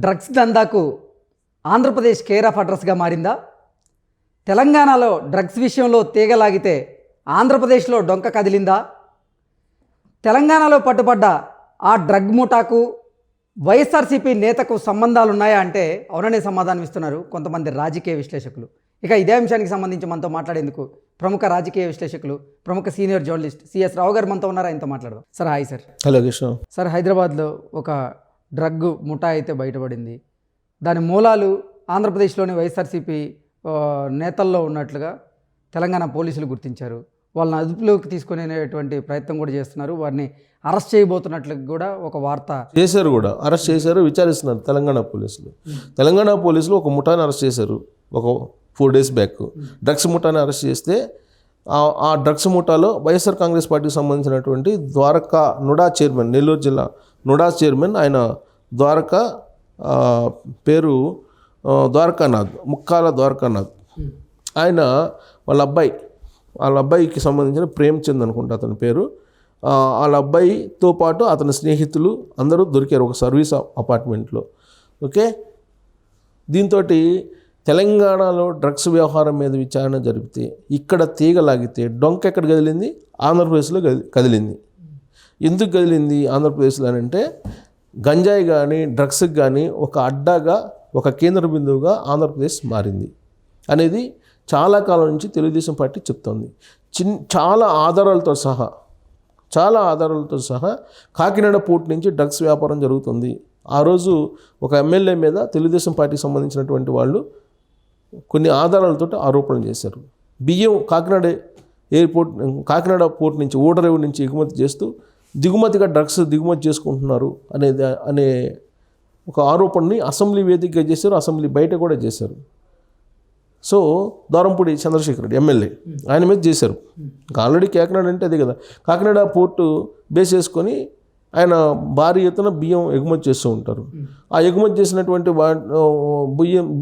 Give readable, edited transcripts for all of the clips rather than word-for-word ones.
Drugs దందాకు Andhra Pradesh care of అడ్రస్గా మారిందా? తెలంగాణలో drugs విషయంలో తీగలాగితే ఆంధ్రప్రదేశ్లో డొంక కదిలిందా? తెలంగాణలో పట్టుబడ్డ ఆ డ్రగ్ ముఠాకు వైఎస్ఆర్సీపీ నేతకు సంబంధాలున్నాయా అంటే అవుననే సమాధానం ఇస్తున్నారు కొంతమంది రాజకీయ విశ్లేషకులు. ఇక ఇదే అంశానికి సంబంధించి మనతో మాట్లాడేందుకు ప్రముఖ రాజకీయ విశ్లేషకులు, ప్రముఖ సీనియర్ జర్నలిస్ట్ సిఎస్ రావు గారు మనతో ఉన్నారు. ఆయనతో మాట్లాడదాం. Sir hi sir. Hello Krishna. Sir, హైదరాబాద్లో ఒక డ్రగ్ ముఠా అయితే బయటపడింది. దాని మూలాలు ఆంధ్రప్రదేశ్లోని వైఎస్ఆర్సీపీ నేతల్లో ఉన్నట్లుగా తెలంగాణ పోలీసులు గుర్తించారు. వాళ్ళని అదుపులోకి తీసుకునేటువంటి ప్రయత్నం కూడా చేస్తున్నారు. వారిని అరెస్ట్ చేయబోతున్నట్లు కూడా ఒక వార్త చేశారు, కూడా అరెస్ట్ చేశారు, విచారిస్తున్నారు తెలంగాణ పోలీసులు ఒక ముఠాని అరెస్ట్ చేశారు ఒక 4 days బ్యాక్. డ్రగ్స్ ముఠాని అరెస్ట్ చేస్తే ఆ డ్రగ్స్ ముఠాలో వైఎస్ఆర్ కాంగ్రెస్ పార్టీకి సంబంధించినటువంటి ద్వారకా నుడా చైర్మన్, నెల్లూరు జిల్లా నుడా చైర్మన్, ఆయన ద్వారకా పేరు ద్వారకానాథ్, ముక్కాల ద్వారకానాథ్. ఆయన వాళ్ళ అబ్బాయికి సంబంధించిన ప్రేమ్చంద్ అనుకుంటా అతని పేరు. వాళ్ళ అబ్బాయితో పాటు అతని స్నేహితులు అందరూ దొరికారు ఒక సర్వీస్ అపార్ట్మెంట్లో. ఓకే, దీంతో తెలంగాణలో డ్రగ్స్ వ్యవహారం మీద విచారణ జరిపితే ఇక్కడ తీగలాగితే డొంక ఎక్కడ కదిలింది? ఆంధ్రప్రదేశ్లో కదిలింది. ఎందుకు కదిలింది ఆంధ్రప్రదేశ్లో అంటే గంజాయి కానీ డ్రగ్స్కి కానీ ఒక అడ్డాగా, ఒక కేంద్ర బిందువుగా ఆంధ్రప్రదేశ్ మారింది అనేది చాలా కాలం నుంచి తెలుగుదేశం పార్టీ చెప్తోంది. చాలా ఆధారాలతో సహా కాకినాడ పోర్ట్ నుంచి డ్రగ్స్ వ్యాపారం జరుగుతుంది. ఆ రోజు ఒక ఎమ్మెల్యే మీద తెలుగుదేశం పార్టీకి సంబంధించినటువంటి వాళ్ళు కొన్ని ఆధారాలతో ఆరోపణలు చేశారు. బియ్యం కాకినాడ పోర్ట్ నుంచి ఓడరేవు నుంచి ఎగుమతి చేస్తూ దిగుమతిగా డ్రగ్స్ దిగుమతి చేసుకుంటున్నారు అనే ఒక ఆరోపణని అసెంబ్లీ వేదికగా చేశారు, అసెంబ్లీ బయట కూడా చేశారు. సో దూరంపూడి చంద్రశేఖర్ రెడ్డి ఎమ్మెల్యే, ఆయన మీద చేశారు. ఆల్రెడీ కాకినాడ అంటే అదే కదా, కాకినాడ పోర్టు బేస్ చేసుకొని ఆయన భారీ ఎత్తున బియ్యం ఎగుమతి చేస్తూ ఉంటారు. ఆ ఎగుమతి చేసినటువంటి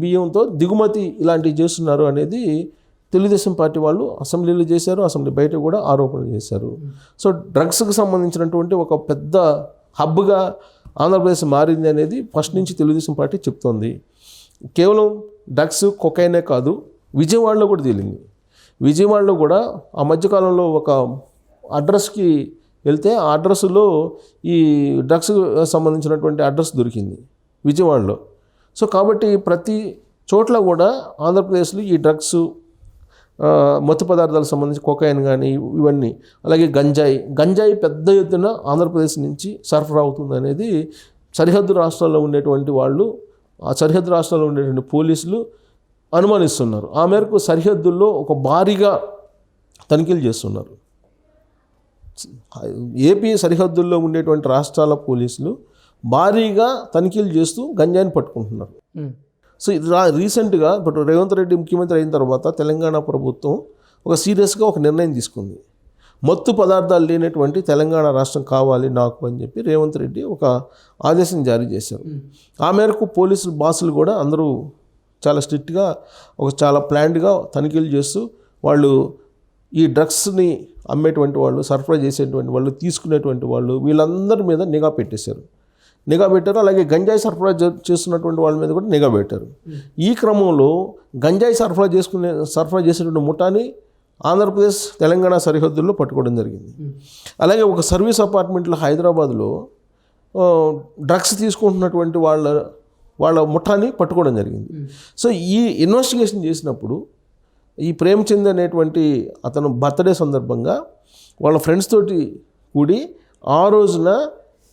బియ్యంతో దిగుమతి ఇలాంటివి చేస్తున్నారు అనేది తెలుగుదేశం పార్టీ వాళ్ళు అసెంబ్లీలో చేశారు, అసెంబ్లీ బయట కూడా ఆరోపణలు చేశారు. సో డ్రగ్స్కి సంబంధించినటువంటి ఒక పెద్ద హబ్గా ఆంధ్రప్రదేశ్ మారింది అనేది ఫస్ట్ నుంచి తెలుగుదేశం పార్టీ చెప్తోంది. కేవలం డ్రగ్స్ కొకైనే కాదు, విజయవాడలో కూడా తేలింది. విజయవాడలో కూడా ఆ మధ్యకాలంలో ఒక అడ్రస్కి వెళ్తే ఆ అడ్రస్లో ఈ డ్రగ్స్ సంబంధించినటువంటి అడ్రస్ దొరికింది విజయవాడలో. సో కాబట్టి ప్రతి చోట్ల కూడా ఆంధ్రప్రదేశ్లో ఈ డ్రగ్స్, మత్తు పదార్థాలకు సంబంధించి కొకైన్ కానీ ఇవన్నీ, అలాగే గంజాయి పెద్ద ఎత్తున ఆంధ్రప్రదేశ్ నుంచి సరఫరా అవుతుంది అనేది సరిహద్దు రాష్ట్రాల్లో ఉండేటువంటి వాళ్ళు, ఆ సరిహద్దు రాష్ట్రాల్లో ఉండేటువంటి పోలీసులు అనుమానిస్తున్నారు. ఆ మేరకు సరిహద్దుల్లో ఒక భారీగా తనిఖీలు చేస్తున్నారు. ఏపీ సరిహద్దుల్లో ఉండేటువంటి రాష్ట్రాల పోలీసులు భారీగా తనిఖీలు చేస్తూ గంజాయిని పట్టుకుంటున్నారు. సో రీసెంట్గా ఇప్పుడు రేవంత్ రెడ్డి ముఖ్యమంత్రి అయిన తర్వాత తెలంగాణ ప్రభుత్వం ఒక సీరియస్గా ఒక నిర్ణయం తీసుకుంది. మత్తు పదార్థాలు లేనటువంటి తెలంగాణ రాష్ట్రం కావాలి నాకు అని చెప్పి రేవంత్ రెడ్డి ఒక ఆదేశం జారీ చేశారు. ఆ మేరకు పోలీసులు బాసులు కూడా అందరూ చాలా స్ట్రిక్ట్గా, చాలా ప్లాన్డ్గా తనిఖీలు చేస్తూ వాళ్ళు ఈ డ్రగ్స్ని అమ్మేటువంటి వాళ్ళు, సరఫరా చేసేటువంటి వాళ్ళు, తీసుకునేటువంటి వాళ్ళు, వీళ్ళందరి మీద నిఘా పెట్టారు. అలాగే గంజాయి సరఫరా చేస్తున్నటువంటి వాళ్ళ మీద కూడా నిఘా పెట్టారు. ఈ క్రమంలో గంజాయి సరఫరా చేసేటువంటి ముఠాని ఆంధ్రప్రదేశ్ తెలంగాణ సరిహద్దుల్లో పట్టుకోవడం జరిగింది. అలాగే ఒక సర్వీస్ అపార్ట్మెంట్లో హైదరాబాద్లో డ్రగ్స్ తీసుకుంటున్నటువంటి వాళ్ళ ముఠాని పట్టుకోవడం జరిగింది. సో ఈ ఇన్వెస్టిగేషన్ చేసినప్పుడు ఈ ప్రేమ్చంద్ అనేటువంటి అతను బర్త్డే సందర్భంగా వాళ్ళ ఫ్రెండ్స్ తోటి కూడి ఆ రోజున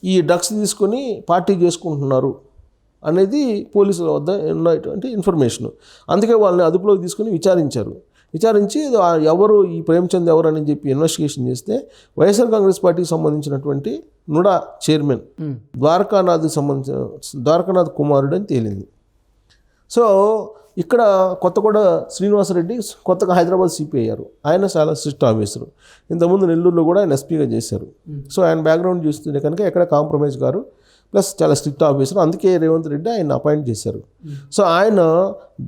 ఈ డ్రగ్స్ తీసుకొని పార్టీ చేసుకుంటున్నారు అనేది పోలీసుల వద్ద ఉన్నటువంటి ఇన్ఫర్మేషన్. అందుకే వాళ్ళని అదుపులోకి తీసుకొని విచారించి ఎవరు ఈ ప్రేమ్చంద్ ఎవరు అని చెప్పి ఇన్వెస్టిగేషన్ చేస్తే వైఎస్ఆర్ కాంగ్రెస్ పార్టీకి సంబంధించినటువంటి నుడా చైర్మన్ ద్వారకానాథ్ కుమారుడు అని తేలింది. సో ఇక్కడ కొత్తగూడ శ్రీనివాసరెడ్డి కొత్తగా హైదరాబాద్ సిపి అయ్యారు. ఆయన చాలా స్ట్రిక్ట్ ఆఫీసరు. ఇంతకుముందు నెల్లూరులో కూడా ఆయన ఎస్పీగా చేశారు. సో ఆయన బ్యాక్గ్రౌండ్ చూస్తుంటే కనుక ఎక్కడ కాంప్రమైజ్ గారు, ప్లస్ చాలా స్ట్రిక్ట్ ఆఫీసర్, అందుకే రేవంత్ రెడ్డి ఆయన అపాయింట్ చేశారు. సో ఆయన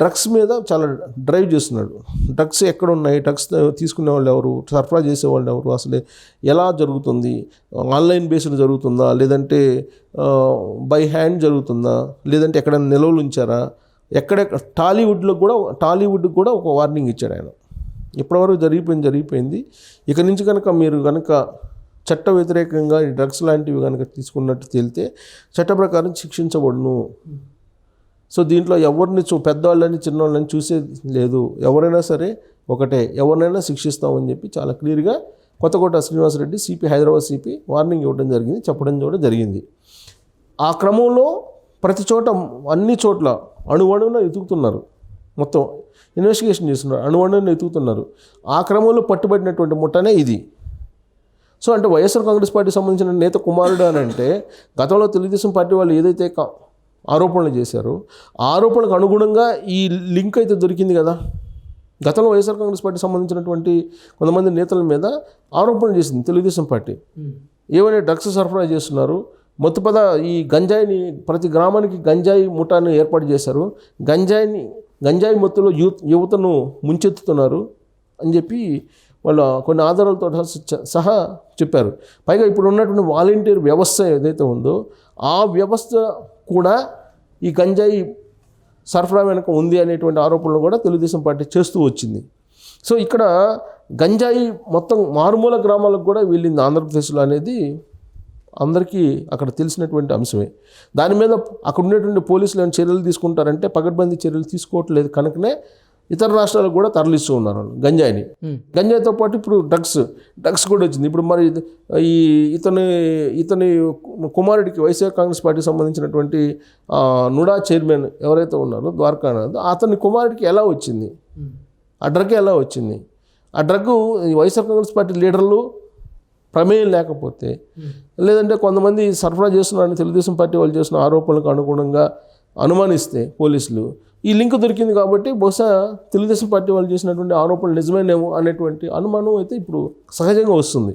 డ్రగ్స్ మీద చాలా డ్రైవ్ చేస్తున్నాడు. డ్రగ్స్ ఎక్కడ ఉన్నాయి, డ్రగ్స్ తీసుకునే వాళ్ళు ఎవరు, సరఫరా చేసేవాళ్ళు ఎవరు, అసలు ఎలా జరుగుతుంది, ఆన్లైన్ బేస్డ్ జరుగుతుందా, లేదంటే బై హ్యాండ్ జరుగుతుందా, లేదంటే ఎక్కడైనా నిల్వలు ఉంచారా, టాలీవుడ్కి కూడా ఒక వార్నింగ్ ఇచ్చాడు ఆయన. ఇప్పటివరకు జరిగిపోయింది. ఇక నుంచి కనుక మీరు కనుక చట్ట వ్యతిరేకంగా ఈ డ్రగ్స్ లాంటివి కనుక తీసుకున్నట్టు తేలితే చట్ట ప్రకారం శిక్షించబడును. సో దీంట్లో ఎవరిని పెద్దవాళ్ళని చిన్నవాళ్ళని చూసేది లేదు, ఎవరైనా సరే ఒకటే, ఎవరినైనా శిక్షిస్తామని చెప్పి చాలా క్లియర్గా Kothakota Srinivasa Reddy CP, Hyderabad CP warning ఇవ్వడం జరిగింది, చెప్పడం కూడా జరిగింది. ఆ క్రమంలో ప్రతి చోట అన్ని చోట్ల అణువణువున ఎతుకుతున్నారు, మొత్తం ఇన్వెస్టిగేషన్ చేస్తున్నారు, అణువణువున ఎతుకుతున్నారు. ఆ క్రమంలో పట్టుబడినటువంటి ముఠానే ఇది. సో అంటే వైఎస్ఆర్ కాంగ్రెస్ పార్టీకి సంబంధించిన నేత కుమారుడు అని అంటే గతంలో తెలుగుదేశం పార్టీ వాళ్ళు ఏదైతే ఆరోపణలు చేశారో ఆ ఆరోపణలకు అనుగుణంగా ఈ లింక్ అయితే దొరికింది కదా. గతంలో వైఎస్ఆర్ కాంగ్రెస్ పార్టీకి సంబంధించినటువంటి కొంతమంది నేతల మీద ఆరోపణలు చేసింది తెలుగుదేశం పార్టీ. ఏమైనా డ్రగ్స్ సరఫరా చేస్తున్నారు, మొత్తుపద ఈ గంజాయిని ప్రతి గ్రామానికి గంజాయి ముఠాన్ని ఏర్పాటు చేశారు, గంజాయి మొత్తంలో యువతను ముంచెత్తుతున్నారు అని చెప్పి వాళ్ళు కొన్ని ఆధారాలతో సహా చెప్పారు. పైగా ఇప్పుడు ఉన్నటువంటి వాలంటీర్ వ్యవస్థ ఏదైతే ఉందో ఆ వ్యవస్థ కూడా ఈ గంజాయి సరఫరా వెనుక ఉంది అనేటువంటి ఆరోపణలు కూడా తెలుగుదేశం పార్టీ చేస్తూ వచ్చింది. సో ఇక్కడ గంజాయి మొత్తం మారుమూల గ్రామాలకు కూడా వెళ్ళింది ఆంధ్రప్రదేశ్లో అనేది అందరికీ అక్కడ తెలిసినటువంటి అంశమే. దాని మీద అక్కడ ఉన్నటువంటి పోలీసులు ఏమైనా చర్యలు తీసుకుంటారంటే పకడ్బందీ చర్యలు తీసుకోవట్లేదు కనుకనే ఇతర రాష్ట్రాలకు కూడా తరలిస్తూ ఉన్నారు గంజాయిని. గంజాయితో పాటు ఇప్పుడు డ్రగ్స్ కూడా వచ్చింది. ఇప్పుడు మరి ఇతని కుమారుడికి వైఎస్ఆర్ కాంగ్రెస్ పార్టీకి సంబంధించినటువంటి నుడా చైర్మన్ ఎవరైతే ఉన్నారో ద్వారకానాథ్, అతని కుమారుడికి ఎలా వచ్చింది, ఆ డ్రగ్ ఎలా వచ్చింది? ఆ డ్రగ్ వైఎస్ఆర్ కాంగ్రెస్ పార్టీ లీడర్లు ప్రమేయం లేకపోతే, లేదంటే కొంతమంది సరఫరా చేస్తున్నారని తెలుగుదేశం పార్టీ వాళ్ళు చేసిన ఆరోపణలకు అనుగుణంగా అనుమానిస్తే పోలీసులు ఈ లింక్ దొరికింది కాబట్టి బహుశా తెలుగుదేశం పార్టీ వాళ్ళు చేసినటువంటి ఆరోపణలు నిజమేనేమో అనేటువంటి అనుమానం అయితే ఇప్పుడు సహజంగా వస్తుంది.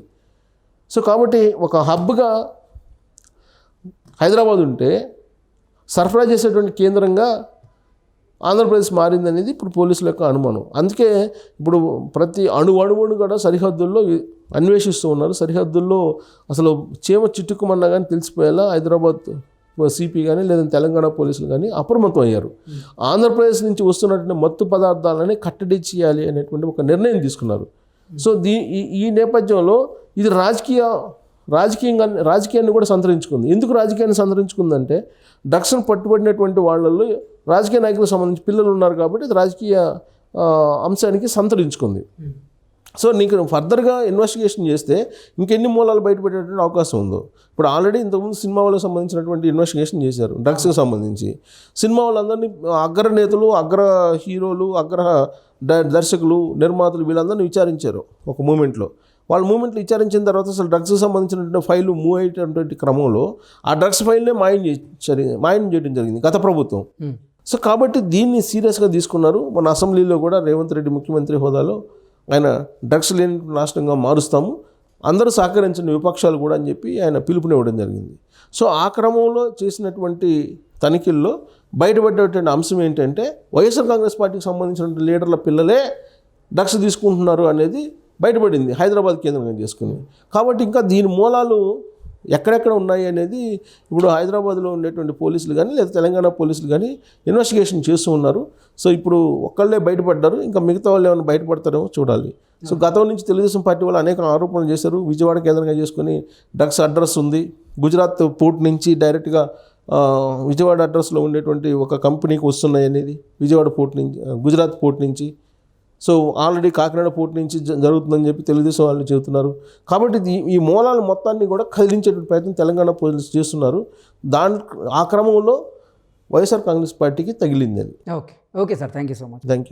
సో కాబట్టి ఒక హబ్గా హైదరాబాద్ ఉంటే సరఫరా చేసేటువంటి కేంద్రంగా ఆంధ్రప్రదేశ్ మారిందనేది ఇప్పుడు పోలీసుల యొక్క అనుమానం. అందుకే ఇప్పుడు ప్రతి అణువును కూడా సరిహద్దుల్లో అన్వేషిస్తూ ఉన్నారు. సరిహద్దుల్లో అసలు చీమ చిట్టుకుమన్నా కానీ తెలిసిపోయేలా హైదరాబాద్ సిపి కానీ లేదంటే తెలంగాణ పోలీసులు కానీ అప్రమత్తం అయ్యారు. ఆంధ్రప్రదేశ్ నుంచి వస్తున్నటువంటి మత్తు పదార్థాలని కట్టడి చేయాలి అనేటువంటి ఒక నిర్ణయం తీసుకున్నారు. సో ఈ నేపథ్యంలో ఇది రాజకీయాన్ని కూడా సంతరించుకుంది. ఎందుకు రాజకీయాన్ని సంతరించుకుందంటే డ్రగ్స్ను పట్టుబడినటువంటి వాళ్ళల్లో రాజకీయ నాయకులకు సంబంధించి పిల్లలు ఉన్నారు కాబట్టి ఇది రాజకీయ అంశానికి సంతరించుకుంది. సో నీకు ఫర్దర్గా ఇన్వెస్టిగేషన్ చేస్తే ఇంకెన్ని మూలాలు బయటపెట్టేటువంటి అవకాశం ఉందో. ఇప్పుడు ఆల్రెడీ ఇంతకుముందు సినిమా వాళ్ళకి సంబంధించినటువంటి ఇన్వెస్టిగేషన్ చేశారు డ్రగ్స్కి సంబంధించి. సినిమా వాళ్ళందరినీ అగ్ర నేతలు, అగ్ర హీరోలు, అగ్ర దర్శకులు, నిర్మాతలు వీళ్ళందరినీ విచారించారు ఒక మూమెంట్లో. వాళ్ళ మూమెంట్లో విచారించిన తర్వాత అసలు డ్రగ్స్కి సంబంధించినటువంటి ఫైలు మూవ్ అయ్యేటటువంటి క్రమంలో ఆ డ్రగ్స్ ఫైల్నే మాయం చేయడం జరిగింది గత ప్రభుత్వం. సో కాబట్టి దీన్ని సీరియస్గా తీసుకున్నారు. మన అసెంబ్లీలో కూడా రేవంత్ రెడ్డి ముఖ్యమంత్రి హోదాలో ఆయన డ్రగ్స్ లేని రాష్ట్రంగా మారుస్తాము, అందరూ సహకరించిన విపక్షాలు కూడా అని చెప్పి ఆయన పిలుపునివ్వడం జరిగింది. సో ఆ క్రమంలో చేసినటువంటి తనిఖీల్లో బయటపడేటువంటి అంశం ఏంటంటే వైఎస్ఆర్ కాంగ్రెస్ పార్టీకి సంబంధించిన లీడర్ల పిల్లలే డ్రగ్స్ తీసుకుంటున్నారు అనేది బయటపడింది హైదరాబాద్ కేంద్రంగా చేసుకుని. కాబట్టి ఇంకా దీని మూలాలు ఎక్కడెక్కడ ఉన్నాయి అనేది ఇప్పుడు హైదరాబాద్లో ఉండేటువంటి పోలీసులు కానీ లేదా తెలంగాణ పోలీసులు కానీ ఇన్వెస్టిగేషన్ చేస్తూ ఉన్నారు. సో ఇప్పుడు ఒక్కళ్ళే బయటపడ్డారు, ఇంకా మిగతా వాళ్ళు ఏమైనా బయటపడతారేమో చూడాలి. సో గతం నుంచి తెలుగుదేశం పార్టీ వాళ్ళు అనేక ఆరోపణలు చేశారు. విజయవాడ కేంద్రంగా చేసుకుని డ్రగ్స్ అడ్రస్ ఉంది, గుజరాత్ పోర్ట్ నుంచి డైరెక్ట్గా విజయవాడ అడ్రస్లో ఉండేటువంటి ఒక కంపెనీకి వస్తున్నాయి అనేది విజయవాడ పోర్ట్ నుంచి, గుజరాత్ పోర్ట్ నుంచి. సో ఆల్రెడీ కాకినాడ పోర్ట్ నుంచి జరుగుతుందని చెప్పి తెలుగుదేశం వాళ్ళు చెబుతున్నారు. కాబట్టి ఈ మూలాల మొత్తాన్ని కూడా కదిలించేటువంటి ప్రయత్నం తెలంగాణ పోలీసులు చేస్తున్నారు. ఆ క్రమంలో వైఎస్ఆర్ కాంగ్రెస్ పార్టీకి తగిలింది అది. Okay sir, thank you so much. Thank you.